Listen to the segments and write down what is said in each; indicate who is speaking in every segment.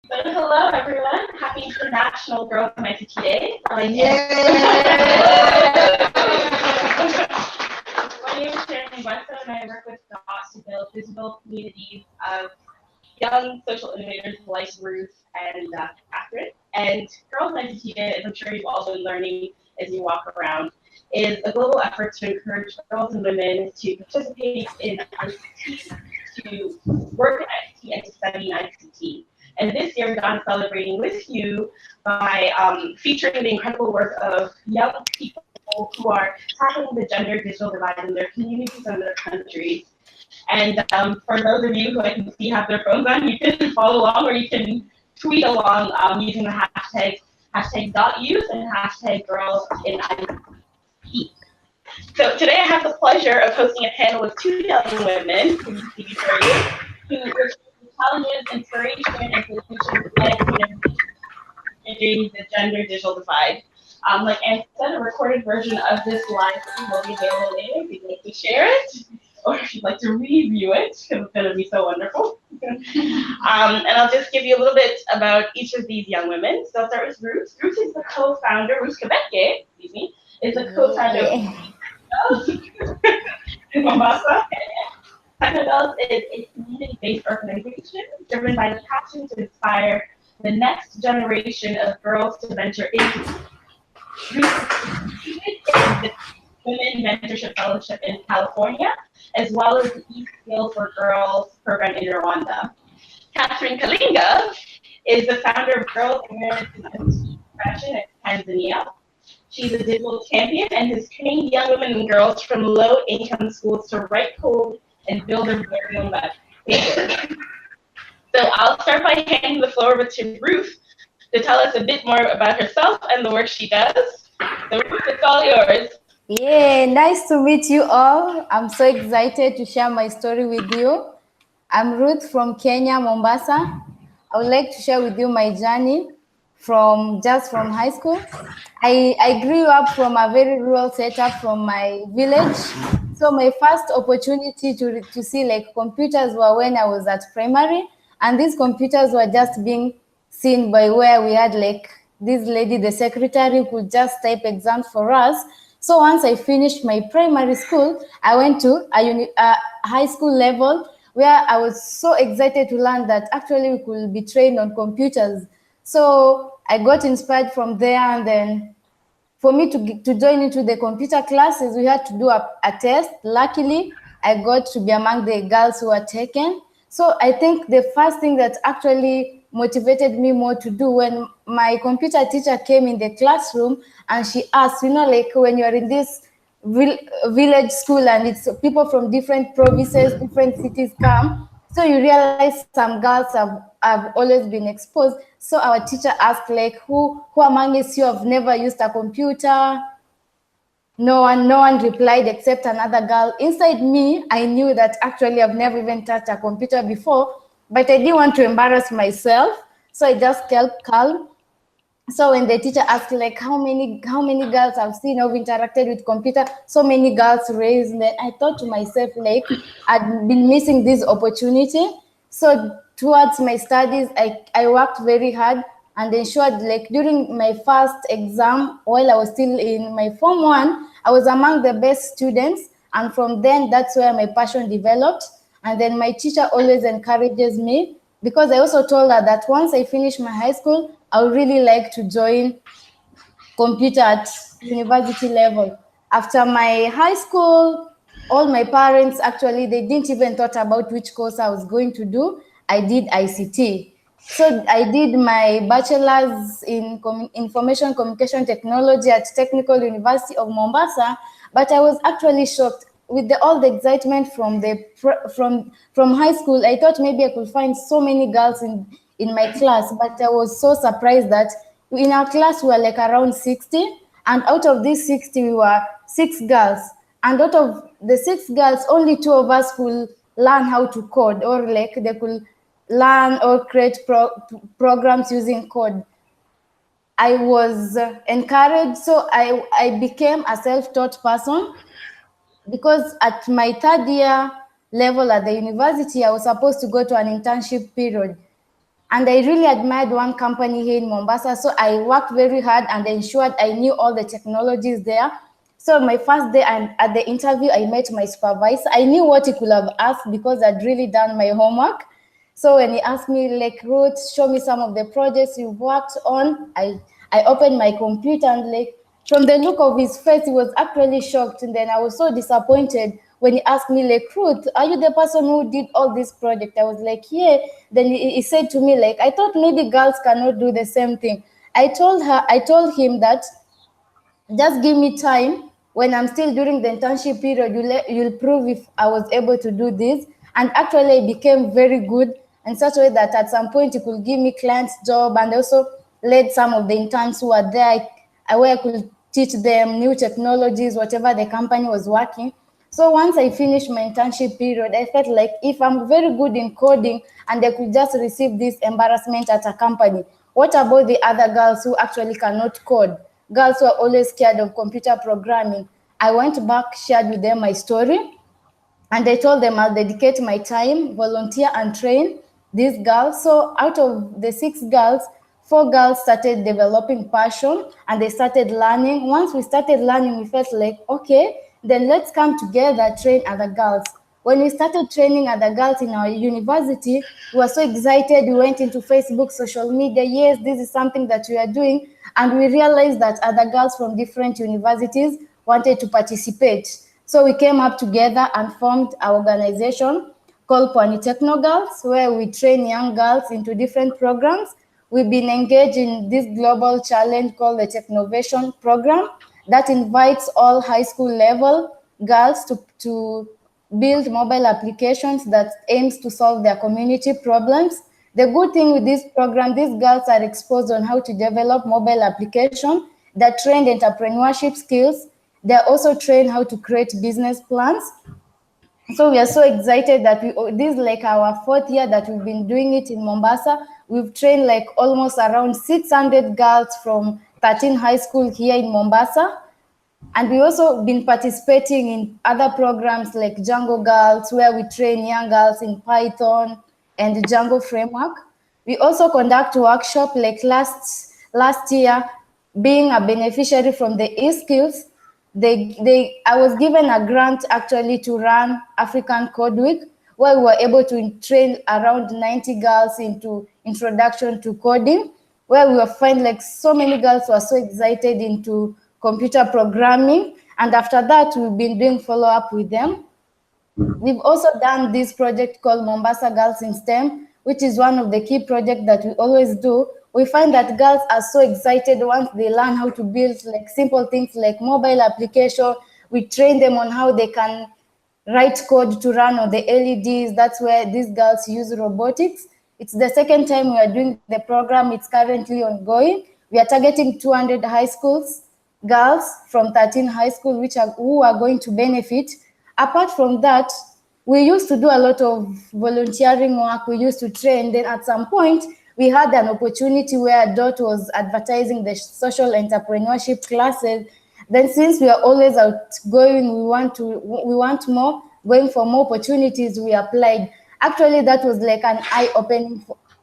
Speaker 1: So hello everyone, happy International Girls in ICT Day.
Speaker 2: Yay!
Speaker 1: My name is Sharon Westa and I work with DOT to build digital communities of young social innovators like Ruth and Catherine. And Girls in ICT Day, as I'm sure you've all been learning as you walk around, is a global effort to encourage girls and women to participate in ICT, to work in ICT, and to study in ICT. And this year, God is celebrating with you by featuring the incredible work of young people who are tackling the gender digital divide in their communities and their countries. And for those of you who I can see have their phones on, you can follow along or you can tweet along using the hashtag #.use and hashtag girls in ICT. So today I have the pleasure of hosting a panel with two young women who will challenges, inspiration, and solutions led bridging the gender digital divide. Like Anne said, a recorded version of this live stream will be available later if you'd like to share it, or if you'd like to review it, because it's going to be so wonderful. And I'll just give you a little bit about each of these young women. So I'll start with Ruth. Ruth is the co-founder, Ruth Quebec, excuse me, is the co-founder of in Mombasa. Technodels is a community-based organization driven by the passion to inspire the next generation of girls to venture into the Women Mentorship Fellowship in California, as well as the E-Skill for Girls program in Rwanda. Catherine Kalinga is the founder of Girls Awareness and ICT Profession in Tanzania. She's a digital champion and has trained young women and girls from low-income schools to write code and build their very own web pages. So I'll start by handing the floor over to Ruth to tell us a bit more about herself and the work she does. So Ruth, it's all yours.
Speaker 2: Yeah, nice to meet you all. I'm so excited to share my story with you. I'm Ruth from Kenya, Mombasa. I would like to share with you my journey from high school. I grew up from a very rural setup from my village. So my first opportunity to see like computers were when I was at primary, and these computers were just being seen by where we had like this lady, the secretary, who could just type exams for us. So once I finished my primary school, I went to a high school level where I was so excited to learn that actually we could be trained on computers. So I got inspired from there, and then for me to join into the computer classes, we had to do a test. Luckily, I got to be among the girls who were taken. So I think the first thing that actually motivated me more to do when my computer teacher came in the classroom and she asked, like when you're in this village school and it's people from different provinces, different cities come, so you realize some girls have always been exposed. So our teacher asked, like, who among us you have never used a computer? No one replied except another girl. Inside me, I knew that actually I've never even touched a computer before, but I didn't want to embarrass myself. So I just kept calm. So when the teacher asked, like, how many girls I've seen who've interacted with computer, so many girls raised, and then I thought to myself, like, I'd been missing this opportunity. So towards my studies, I worked very hard and ensured, like, during my first exam, while I was still in my Form 1, I was among the best students. And from then, that's where my passion developed. And then my teacher always encourages me, because I also told her that once I finish my high school, I would really like to join computer at university level. After my high school, all my parents actually, they didn't even thought about which course I was going to do. I did ICT. So I did my bachelor's in information communication technology at Technical University of Mombasa, but I was actually shocked with all the excitement from high school. I thought maybe I could find so many girls in my class, but I was so surprised that in our class we were like around 60, and out of these 60 we were 6 girls, and out of the 6 girls only 2 of us could learn how to code, or like they could learn or create programs using code. I was encouraged, so I became a self-taught person, because at my 3rd year level at the university, I was supposed to go to an internship period. And I really admired one company here in Mombasa. So I worked very hard and ensured I knew all the technologies there. So my first day and at the interview, I met my supervisor. I knew what he could have asked because I'd really done my homework. So when he asked me, like, Ruth, show me some of the projects you've worked on, I opened my computer and like, from the look of his face, he was actually shocked. And then I was so disappointed when he asked me, like, Ruth, are you the person who did all this project? I was like, yeah. Then he said to me, like, I thought maybe girls cannot do the same thing. I told him that just give me time. When I'm still during the internship period, you'll prove if I was able to do this. And actually, I became very good in such a way that at some point it could give me clients job, and also led some of the interns who were there, where I could teach them new technologies, whatever the company was working. So once I finished my internship period, I felt like if I'm very good in coding and I could just receive this embarrassment at a company, what about the other girls who actually cannot code? Girls who are always scared of computer programming. I went back, shared with them my story, and I told them I'll dedicate my time, volunteer, and train these girls. So out of the 6 girls, 4 girls started developing passion and they started learning. Once we started learning, we felt like, okay, then let's come together, train other girls. When we started training other girls in our university, we were so excited. We went into Facebook, social media. Yes, this is something that we are doing. And we realized that other girls from different universities wanted to participate. So we came up together and formed our organization called Pwani Techno Girls, where we train young girls into different programs. We've been engaged in this global challenge called the Technovation Program that invites all high school level girls to build mobile applications that aims to solve their community problems. The good thing with this program, these girls are exposed on how to develop mobile application that trained entrepreneurship skills. They're also trained how to create business plans. So we are so excited that this is like our 4th year that we've been doing it in Mombasa. We've trained like almost around 600 girls from 13 high school here in Mombasa. And we also been participating in other programs like Django Girls, where we train young girls in Python and the Django framework. We also conduct workshop like last year, being a beneficiary from the eSkills. I was given a grant actually to run African Code Week, where we were able to train around 90 girls into introduction to coding, where we will find like so many girls were so excited into computer programming. And after that, we've been doing follow-up with them. We've also done this project called Mombasa Girls in STEM, which is one of the key projects that we always do. We find that girls are so excited once they learn how to build like simple things like mobile application. We train them on how they can write code to run on the LEDs. That's where these girls use robotics. It's the second time we are doing the program. It's currently ongoing. We are targeting 200 high schools, girls from 13 high schools, who are going to benefit. Apart from that, we used to do a lot of volunteering work. We used to train. Then at some point, we had an opportunity where Dot was advertising the social entrepreneurship classes. Then since we are always outgoing, we want more, going for more opportunities, we applied. Actually, that was like an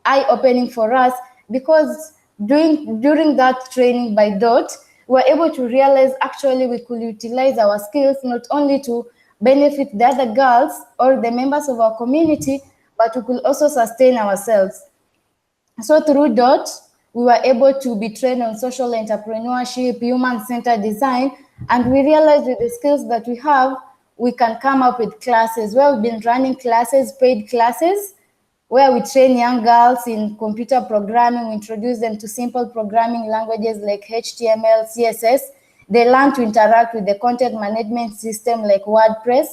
Speaker 2: eye-opening for us, because during that training by Dot, we were able to realize actually we could utilize our skills not only to benefit the other girls or the members of our community, but we could also sustain ourselves. So through Dot, we were able to be trained on social entrepreneurship, human-centered design, and we realized with the skills that we have, we can come up with classes where we've been running classes, paid classes, where we train young girls in computer programming. We introduce them to simple programming languages like HTML, CSS. They learn to interact with the content management system like WordPress.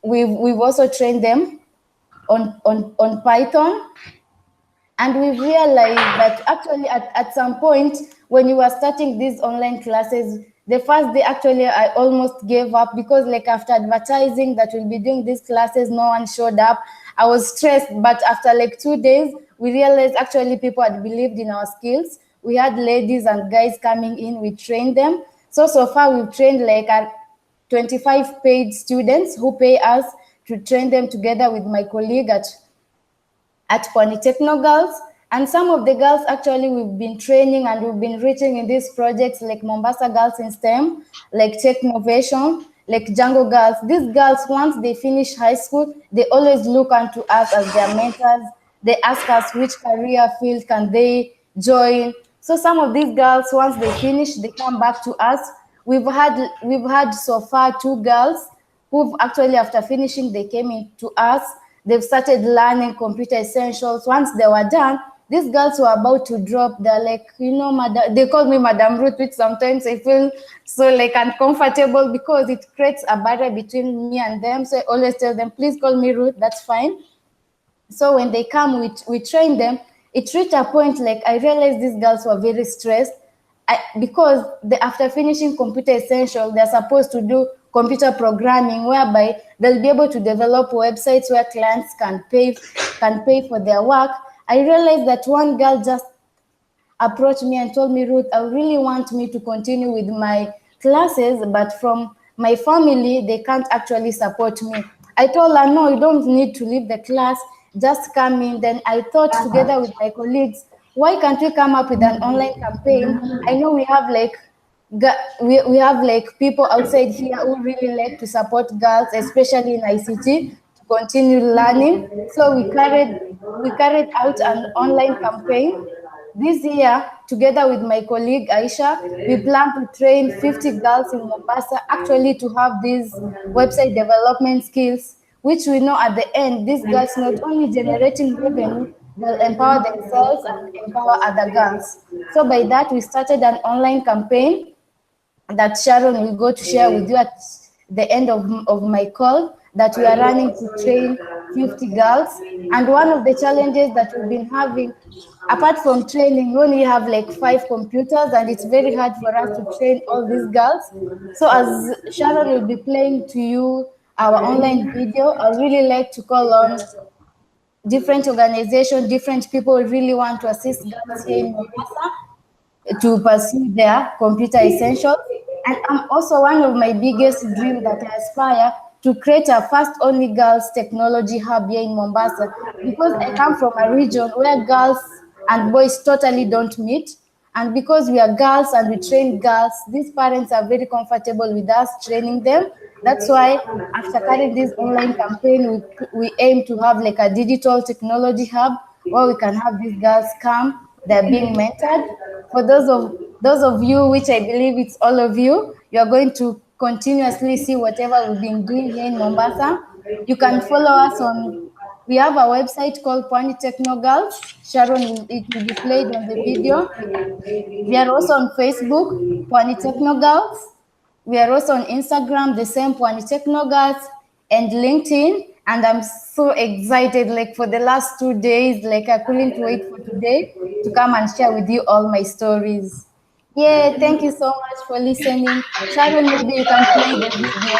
Speaker 2: We've also trained them on Python. And we realized that actually at some point, when you were starting these online classes, the first day actually I almost gave up, because like after advertising that we'll be doing these classes, no one showed up. I was stressed, but after like 2 days, we realized actually people had believed in our skills. We had ladies and guys coming in, we trained them. So far we've trained like 25 paid students who pay us to train them together with my colleague at at Polytechno Girls. And some of the girls actually we've been training and we've been reaching in these projects like Mombasa Girls in STEM, like Tech Innovation, like Django Girls. These girls, once they finish high school, they always look unto us as their mentors. They ask us which career field can they join. So some of these girls, once they finish, they come back to us. We've had so far 2 girls who've actually, after finishing, they came in to us. They've started learning computer essentials. Once they were done, these girls were about to drop. They're like, Madam, they call me Madam Ruth, which sometimes I feel so like uncomfortable because it creates a barrier between me and them. So I always tell them, please call me Ruth, that's fine. So when they come, we train them. It reached a point like I realized these girls were very stressed because after finishing computer essential, they're supposed to do computer programming, whereby they'll be able to develop websites where clients can pay for their work. I realized that one girl just approached me and told me, Ruth, I really want me to continue with my classes, but from my family, they can't actually support me. I told her, no, you don't need to leave the class, just come in. Then I thought together with my colleagues, why can't we come up with an online campaign? I know we have like people outside here who really like to support girls, especially in ICT, to continue learning. So we carried out an online campaign this year. Together with my colleague Aisha, we plan to train 50 girls in Mombasa actually to have these website development skills, which we know at the end, these girls not only generating revenue, they'll empower themselves and empower other girls. So by that, we started an online campaign that Sharon will go to share with you at the end of my call, that we are running to train 50 girls. And one of the challenges that we've been having, apart from training, we only have like 5 computers and it's very hard for us to train all these girls. So as Sharon will be playing to you our online video, I really like to call on different organizations, different people who really want to assist girls here in Mombasa to pursue their computer essentials. And I'm also one of my biggest dreams that I aspire to create a first only girls technology hub here in Mombasa, because I come from a region where girls and boys totally don't meet. And because we are girls and we train girls, these parents are very comfortable with us training them. That's why after carrying this online campaign, we aim to have like a digital technology hub where we can have these girls come, they're being mentored. For those of you, which I believe it's all of you, you are going to continuously see whatever we've been doing here in Mombasa. You can follow us we have a website called Pwani Techno Girls. Sharon, it will be played on the video. We are also on Facebook, Pwani Techno Girls. We are also on Instagram, the same Pwani Techno Girls, and LinkedIn. And I'm so excited, like for the last 2 days, like I couldn't wait for today to come and share with you all my stories. Yeah, thank you so much for listening. Sharon, maybe you can play the video.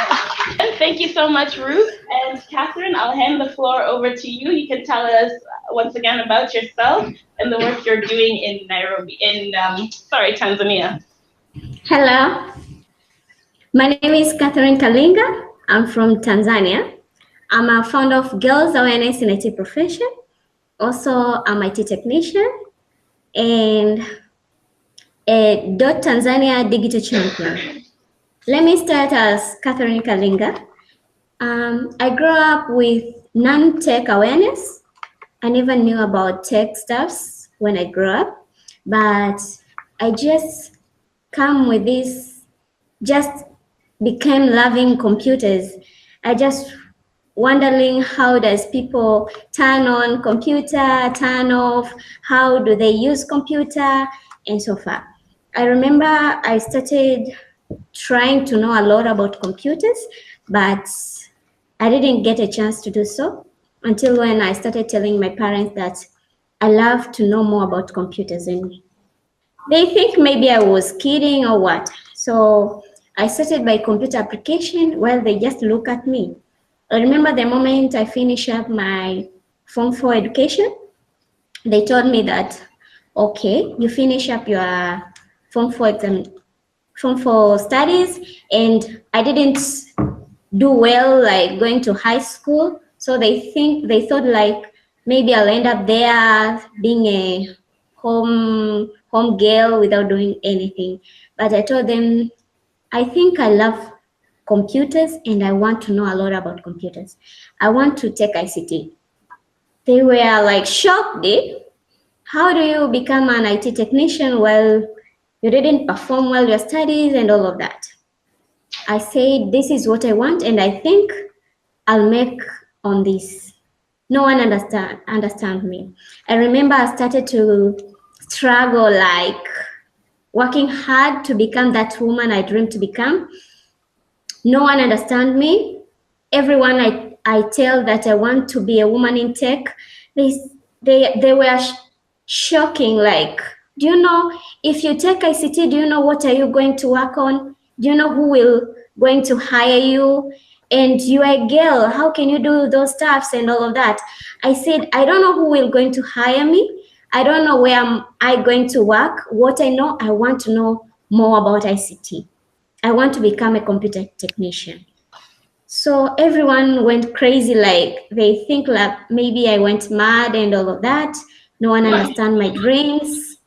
Speaker 1: Thank you so much, Ruth. And Catherine, I'll hand the floor over to you. You can tell us once again about yourself and the work you're doing in Tanzania.
Speaker 3: Hello, my name is Catherine Kalinga. I'm from Tanzania. I'm a founder of Girls Awareness in IT Profession. Also, I'm IT technician and a Tanzania digital champion. Let me start as Catherine Kalinga. I grew up with non-tech awareness. I never knew about tech stuffs when I grew up, but I just come with this, just became loving computers. I just wondering how does people turn on computer, turn off, how do they use computer, and so far. I remember I started trying to know a lot about computers, but I didn't get a chance to do so until when I started telling my parents that I love to know more about computers, and they think maybe I was kidding or what. So I started my computer application while they just look at me. I remember the moment I finished up my Form 4 education, they told me that, okay, you finish up your Form 4 studies, and I didn't do well like going to high school. So they thought like maybe I'll end up there being a home girl without doing anything. But I told them, I think I love computers and I want to know a lot about computers. I want to take ICT. They were like shocked. How do you become an IT technician while you didn't perform well your studies and all of that? I said, this is what I want and I think I'll make on this. No one understand me. I remember I started to struggle, like working hard to become that woman I dreamed to become. No one understand me. Everyone I tell that I want to be a woman in tech, they were shocking. Like, do you know, if you take ICT, do you know what are you going to work on? Do you know who will going to hire you? And you are a girl, how can you do those stuffs and all of that? I said, I don't know who will going to hire me. I don't know where am I going to work. What I know, I want to know more about ICT. I want to become a computer technician. So everyone went crazy, like they think like maybe I went mad and all of that. No one understand my dreams,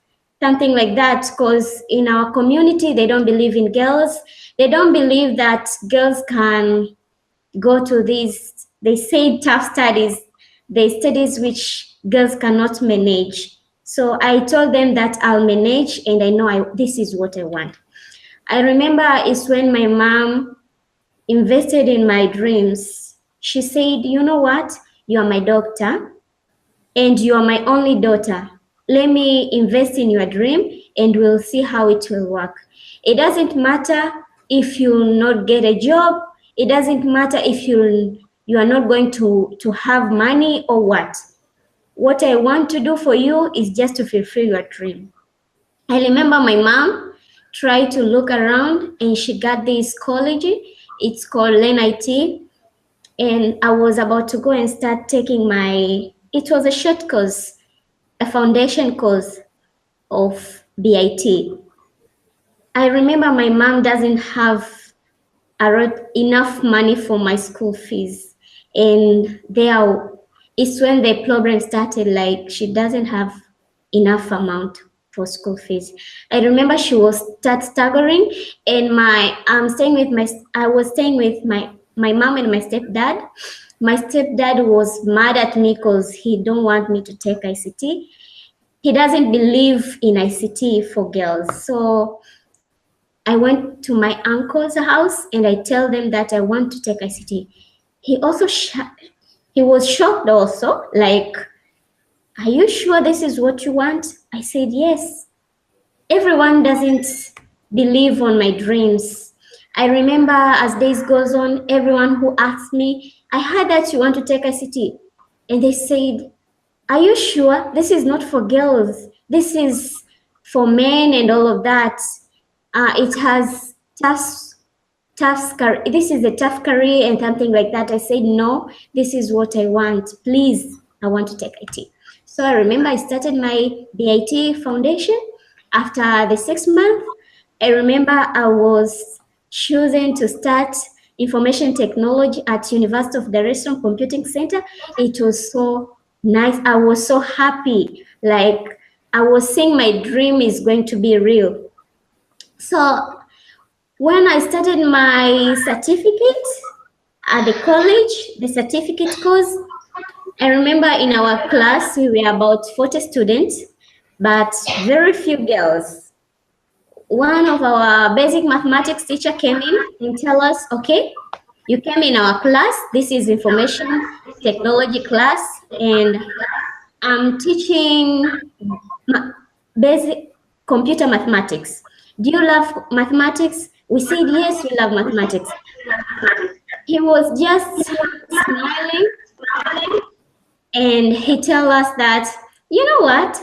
Speaker 3: something like that. Because in our community, they don't believe in girls. They don't believe that girls can go to these, they say tough studies, the studies which girls cannot manage. So I told them that I'll manage and I know this is what I want. I remember it's when my mom invested in my dreams. She said, you know what? You are my doctor and you are my only daughter. Let me invest in your dream and we'll see how it will work. It doesn't matter if you not get a job. It doesn't matter if you are not going to have money or what. What I want to do for you is just to fulfill your dream. I remember my mom tried to look around and she got this college. It's called Learn IT. And I was about to go and start taking it was a short course, a foundation course of BIT. I remember my mom doesn't have enough money for my school fees. And it's when the problem started, like she doesn't have enough amount for school fees. I remember she was staggering and I was staying with my mom and my stepdad. My stepdad was mad at me because he don't want me to take ICT. He doesn't believe in ICT for girls. So I went to my uncle's house and I tell them that I want to take ICT. He also he was shocked also, like, are you sure this is what you want? I said, yes. Everyone doesn't believe on my dreams. I remember as days goes on, everyone who asks me, I heard that you want to take ICT. And they said, are you sure? This is not for girls. This is for men and all of that. It has this is a tough career and something like that. I said, no, this is what I want. Please, I want to take IT. So I remember I started my BIT foundation. After the 6th month, I remember I was chosen to start information technology at University of Dar es Salaam Computing Center. It was so nice. I was so happy. Like I was saying my dream is going to be real. So when I started my certificate at the college, the certificate course, I remember in our class, we were about 40 students, but very few girls. One of our basic mathematics teacher came in and tell us, okay, you came in our class, this is information technology class, and I'm teaching basic computer mathematics. Do you love mathematics? We said, yes, we love mathematics. He was just smiling and he tell us that, you know what?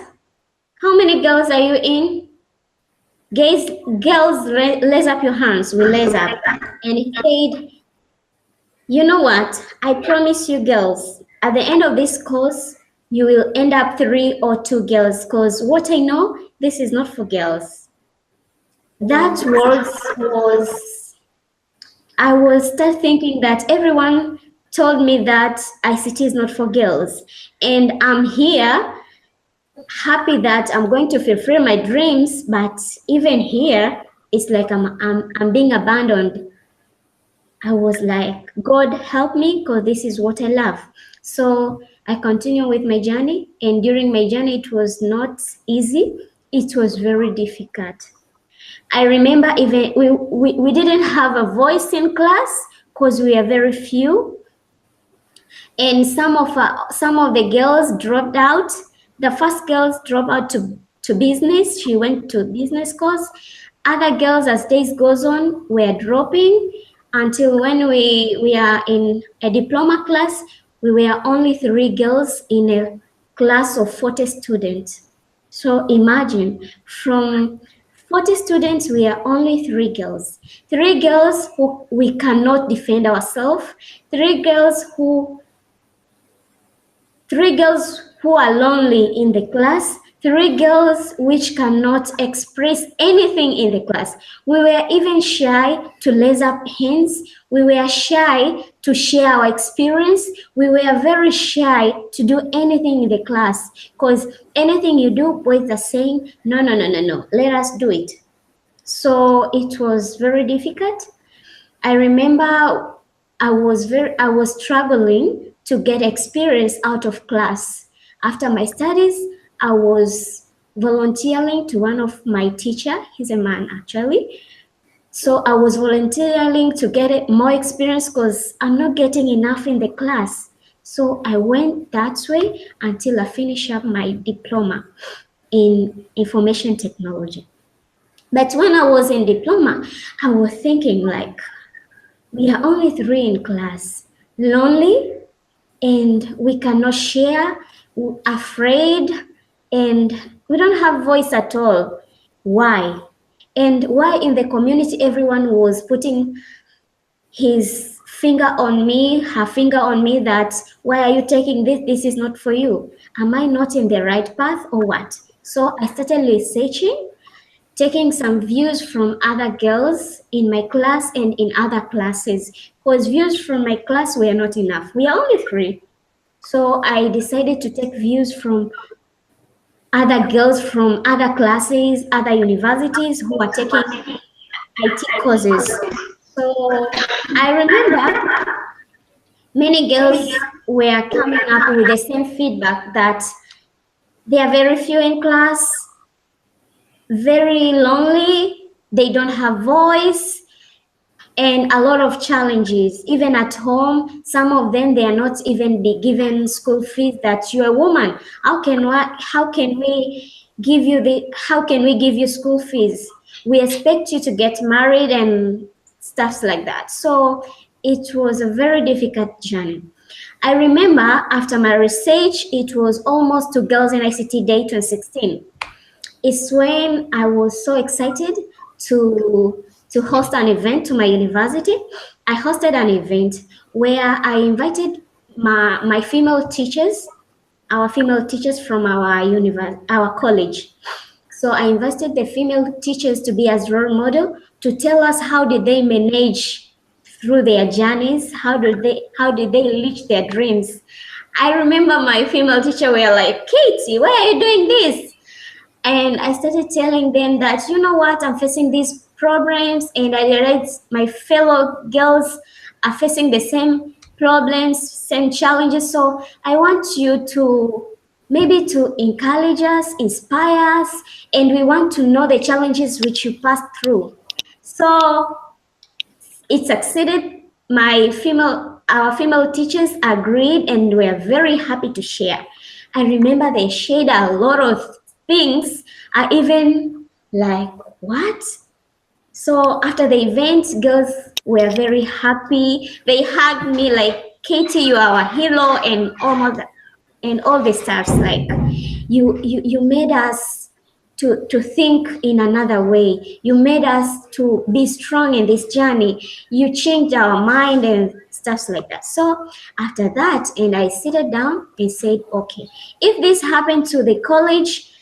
Speaker 3: How many girls are you in? Girls, raise up your hands. We raise up. And he said, you know what? I promise you girls, at the end of this course, you will end up 3 or 2 girls because what I know, this is not for girls. That words was, I was start thinking that everyone told me that ICT is not for girls. And I'm here happy that I'm going to fulfill my dreams, but even here, it's like I'm being abandoned. I was like, God help me, because this is what I love. So I continue with my journey, and during my journey, it was not easy. It was very difficult. I remember even we didn't have a voice in class because we are very few, and some of the girls dropped out. The first girls dropped out to business. She went to business course. Other girls, as days goes on, were dropping until when we are in a diploma class, we were only 3 girls in a class of 40 students. So imagine, from 40 students, we are only 3 girls. 3 girls who we cannot defend ourselves. 3 girls who 3 girls who are lonely in the class, 3 girls which cannot express anything in the class. We were even shy to raise up hands. We were shy to share our experience. We were very shy to do anything in the class, because anything you do, boys are saying, no, let us do it. So it was very difficult. I remember I was struggling to get experience out of class. After my studies, I was volunteering to one of my teacher. He's a man, actually. So I was volunteering to get more experience because I'm not getting enough in the class. So I went that way until I finished up my diploma in information technology. But when I was in diploma, I was thinking like, we are only 3 in class, lonely, and we cannot share, afraid, and we don't have voice at all. Why? And why in the community everyone was putting his finger on me, her finger on me, that why are you taking this? This is not for you. Am I not in the right path or what? So I started researching, taking some views from other girls in my class and in other classes, because views from my class were not enough. We are only 3. So I decided to take views from other girls from other classes, other universities who are taking IT courses. So I remember many girls were coming up with the same feedback, that they are very few in class, very lonely, they don't have voice, and a lot of challenges. Even at home, some of them, they are not even be given school fees. That you're a woman, how can we give you school fees? We expect you to get married and stuff like that. So it was a very difficult journey. I remember after my research, it was almost to Girls in ICT Day 2016. It's when I was so excited to host an event to my university. I hosted an event where I invited my female teachers, our female teachers from our college. So I invited the female teachers to be as role model, to tell us how did they manage through their journeys, how did they reach their dreams. I remember my female teacher were like, Katie, why are you doing this? And I started telling them that, you know what, I'm facing these problems, and I realized my fellow girls are facing the same problems, same challenges. So I want you to maybe to encourage us, inspire us, and we want to know the challenges which you passed through. So it succeeded. Our female teachers agreed, and were very happy to share. I remember they shared a lot of things. I even like, what? So after the event, girls were very happy. They hugged me like, Katie, you are our hero, and all the stuff. Like, you made us to think in another way. You made us to be strong in this journey. You changed our mind and stuff like that. So after that, and I sat down and said, okay, if this happened to the college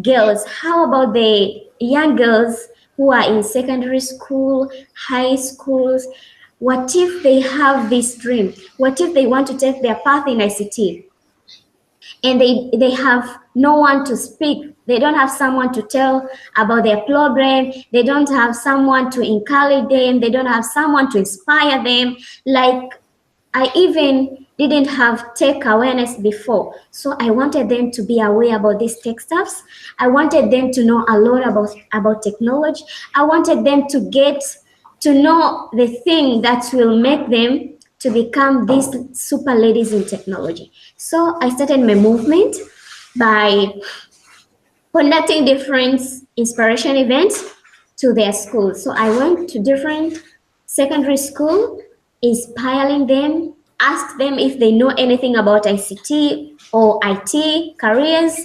Speaker 3: girls, how about the young girls who are in secondary school, high schools? what if they have this dream? What if they want to take their path in ICT? And they have no one to speak. They don't have someone to tell about their problem. They don't have someone to encourage them. They don't have someone to inspire them. Like, I even didn't have tech awareness before. So I wanted them to be aware about these tech stuffs. I wanted them to know a lot about technology. I wanted them to get to know the thing that will make them to become these super ladies in technology. So I started my movement by conducting different inspiration events to their schools. So I went to different secondary school, inspiring them, asked them if they know anything about ICT or IT careers,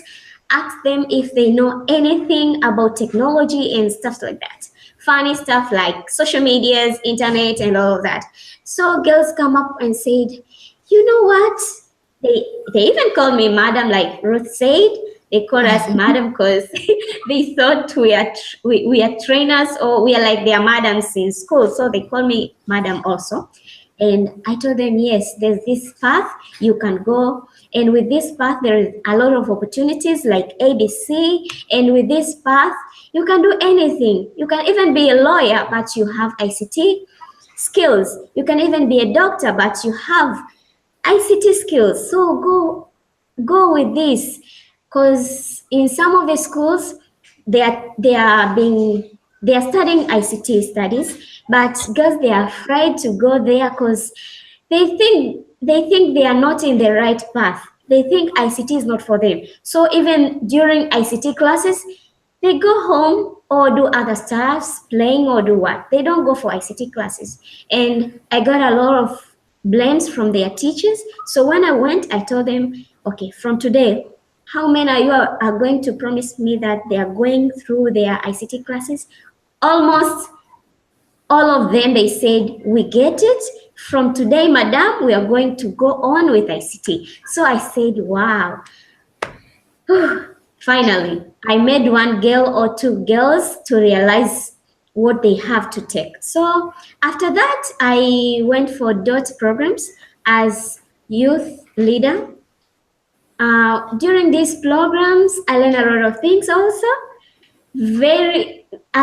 Speaker 3: asked them if they know anything about technology and stuff like that. Funny stuff like social medias, internet, and all of that. So girls come up and said, you know what? They even called me madam, like Ruth said. They called us madam because they thought we are trainers, or we are like their madams in school. So they call me madam also. And I told them, yes, there's this path you can go. And with this path, there is a lot of opportunities like ABC. And with this path, you can do anything. You can even be a lawyer, but you have ICT skills. You can even be a doctor, but you have ICT skills. So go with this, because in some of the schools they are studying ICT studies, but girls, they are afraid to go there because they think they are not in the right path. They think ICT is not for them. So even during ICT classes, they go home or do other stuffs, playing or do what. They don't go for ICT classes. And I got a lot of blames from their teachers. So when I went, I told them, okay, from today, how many of you are going to promise me that they are going through their ICT classes? Almost all of them, they said, we get it. From today, madam, we are going to go on with ICT. So I said, wow. Finally, I made one girl or two girls to realize what they have to take. So after that, I went for DOT programs as youth leader. During these programs, I learned a lot of things also. A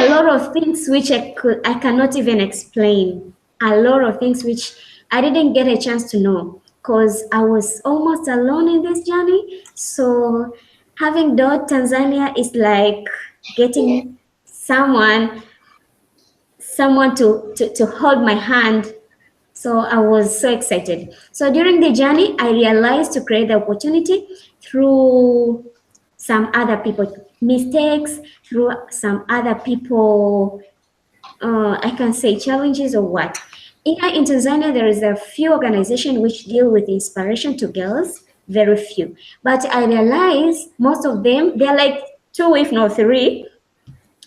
Speaker 3: lot of things which I cannot even explain. A lot of things which I didn't get a chance to know because I was almost alone in this journey. So having DOT Tanzania is like getting someone to hold my hand. So I was so excited. So during the journey, I realized to create the opportunity through some other people mistakes, through some other people, I can say challenges or what. Here in Tanzania, there is a few organizations which deal with inspiration to girls, very few. But I realize most of them, they're like two, if not three,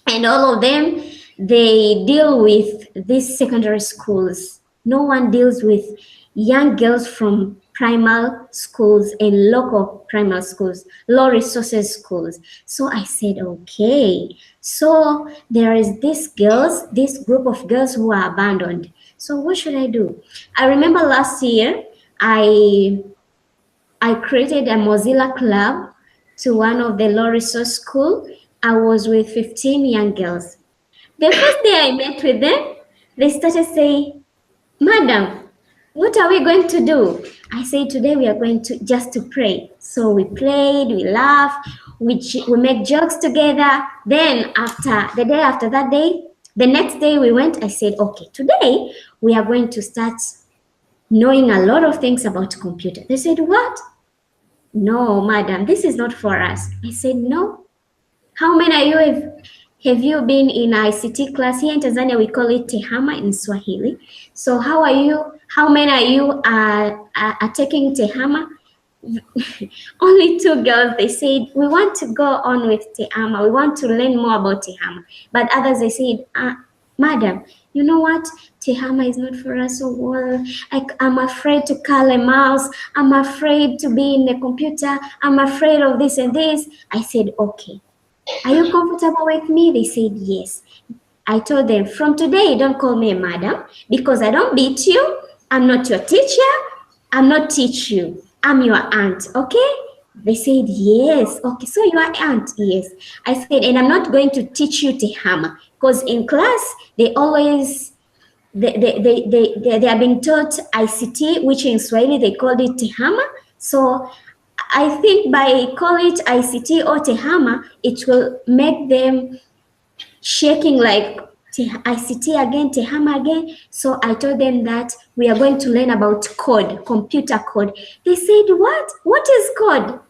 Speaker 3: and all of them, they deal with these secondary schools. No one deals with young girls from primary schools and local primary schools, low resources schools. So I said, okay, so there is this group of girls who are abandoned. So what should I do? I remember last year, I created a Mozilla club to one of the low resource school. I was with 15 young girls. The first day I met with them, they started saying, madam, what are we going to do? I said, today we are going to just to pray. So we played, we laughed, we make jokes together. Then the next day we went, I said, okay, today we are going to start knowing a lot of things about computer. They said, what? No, madam, this is not for us. I said, no. How many of you have you been in ICT class? Here in Tanzania, we call it tehama in Swahili. So how many of you are taking tehama? Only two girls, they said, we want to go on with tehama. We want to learn more about tehama. But others, they said, madam, you know what? Tehama is not for us. So well, I'm afraid to call a mouse. I'm afraid to be in the computer. I'm afraid of this and this. I said, okay. Are you comfortable with me? They said, yes. I told them, from today, don't call me a madam because I don't beat you. I'm not your teacher. I'm not teach you. I'm your aunt, okay? They said, yes. Okay, so you are aunt, yes. I said, and I'm not going to teach you Tehama because in class, they always, they are being taught ICT, which in Swahili, they called it Tehama. So I think by call it ICT or Tehama, it will make them shaking like ICT again, Tehama again. So I told them that we are going to learn about code, computer code. They said, what? What is code?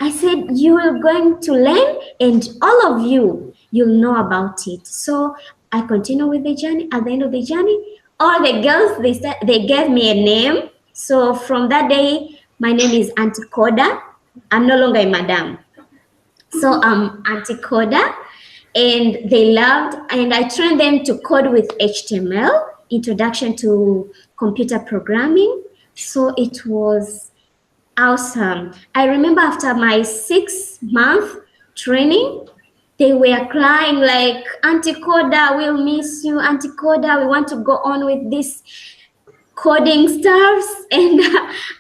Speaker 3: I said, you are going to learn and all of you, you'll know about it. So I continue with the journey. At the end of the journey, all the girls, they gave me a name. So from that day, my name is Auntie Koda. I'm no longer a madam. So I'm Auntie Koda, and they loved, and I trained them to code with HTML, introduction to computer programming. So it was awesome. I remember after my 6-month training, they were crying like, Auntie Koda, we'll miss you. Auntie Koda, we want to go on with this coding stuffs. And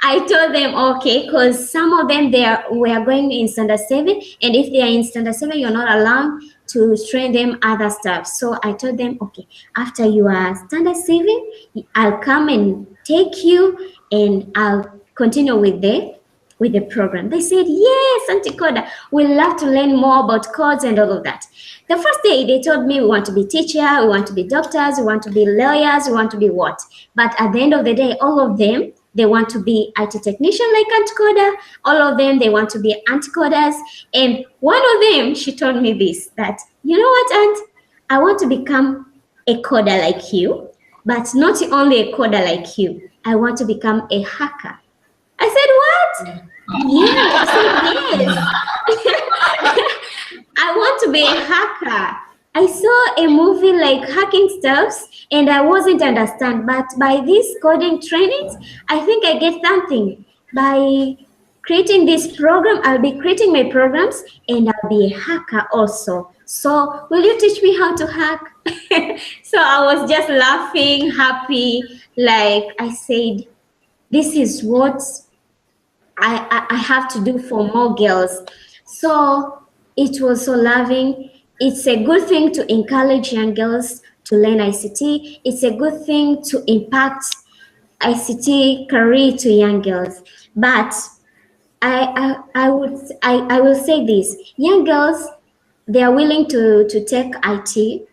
Speaker 3: I told them, okay, because some of them were going in standard 7, and if they are in standard 7, you're not allowed to train them other stuff. So I told them, okay, after you are standard 7, I'll come and take you and I'll continue with the program. They said, yes, Auntie Koda, we love to learn more about codes and all of that. The first day they told me we want to be teacher, we want to be doctors, we want to be lawyers, we want to be what? But at the end of the day, all of them, they want to be IT technician like Auntie Koda. All of them, they want to be Auntie Kodas. And one of them, she told me this, that, you know what, Aunt? I want to become a coder like you, but not only a coder like you. I want to become a hacker. I said, what? Yeah, I said, yes. I want to be a hacker. I saw a movie like hacking stuffs and I wasn't understand. But by these coding trainings, I think I get something. By creating this program, I'll be creating my programs and I'll be a hacker also. So will you teach me how to hack? So I was just laughing, happy. Like I said, this is what I have to do for more girls. So it was so loving. It's a good thing to encourage young girls to learn ICT. It's a good thing to impact ICT career to young girls. But I will say this: young girls, they are willing to take IT.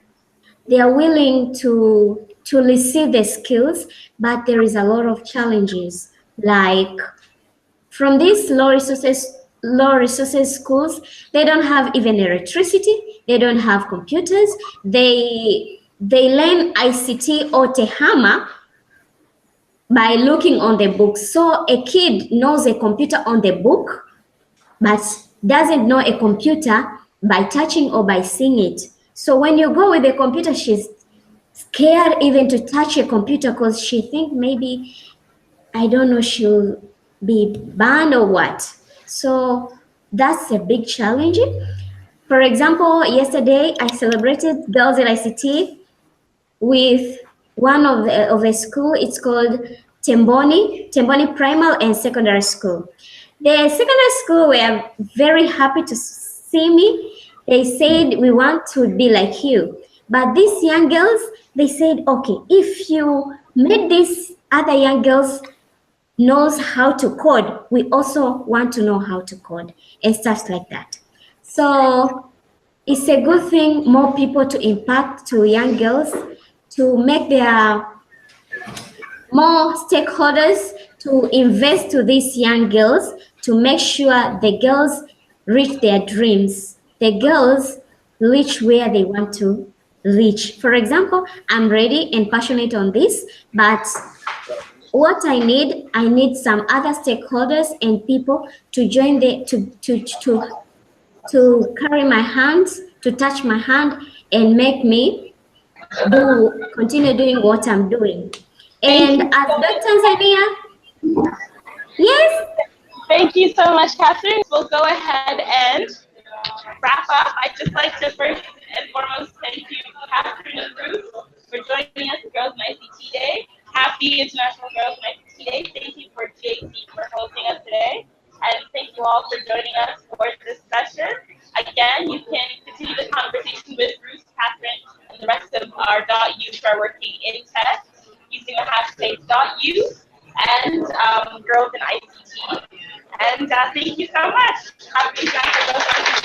Speaker 3: They are willing to receive the skills, but there is a lot of challenges like from these low resources schools, they don't have even electricity, they don't have computers, they learn ICT or Tehama by looking on the book. So a kid knows a computer on the book, but doesn't know a computer by touching or by seeing it. So when you go with a computer, she's scared even to touch a computer because she thinks maybe, I don't know, she'll be banned or what. So that's a big challenge. For example, yesterday I celebrated Girls in ICT with one of the school. It's called Temboni Primary and Secondary School. The secondary school were very happy to see me. They said, we want to be like you. But these young girls, they said, okay, if you made these other young girls knows how to code, we also want to know how to code and stuff like that. So it's a good thing, more people to impact to young girls, to make their more stakeholders to invest to these young girls, to make sure the girls reach their dreams, the girls reach where they want to reach. For example, I'm ready and passionate on this, but what I need some other stakeholders and people to join to carry my hands, to touch my hand and make me continue doing what I'm doing. And as Dr. Tanzania, yes?
Speaker 1: Thank you so much, Catherine. We'll go ahead and wrap up. I'd just like to first and foremost thank you, Catherine again, you can continue the conversation with Ruth, Catherine, and the rest of our .youth who are working in tech using the hashtag .youth and girls in ICT. And thank you so much. Have a good night for those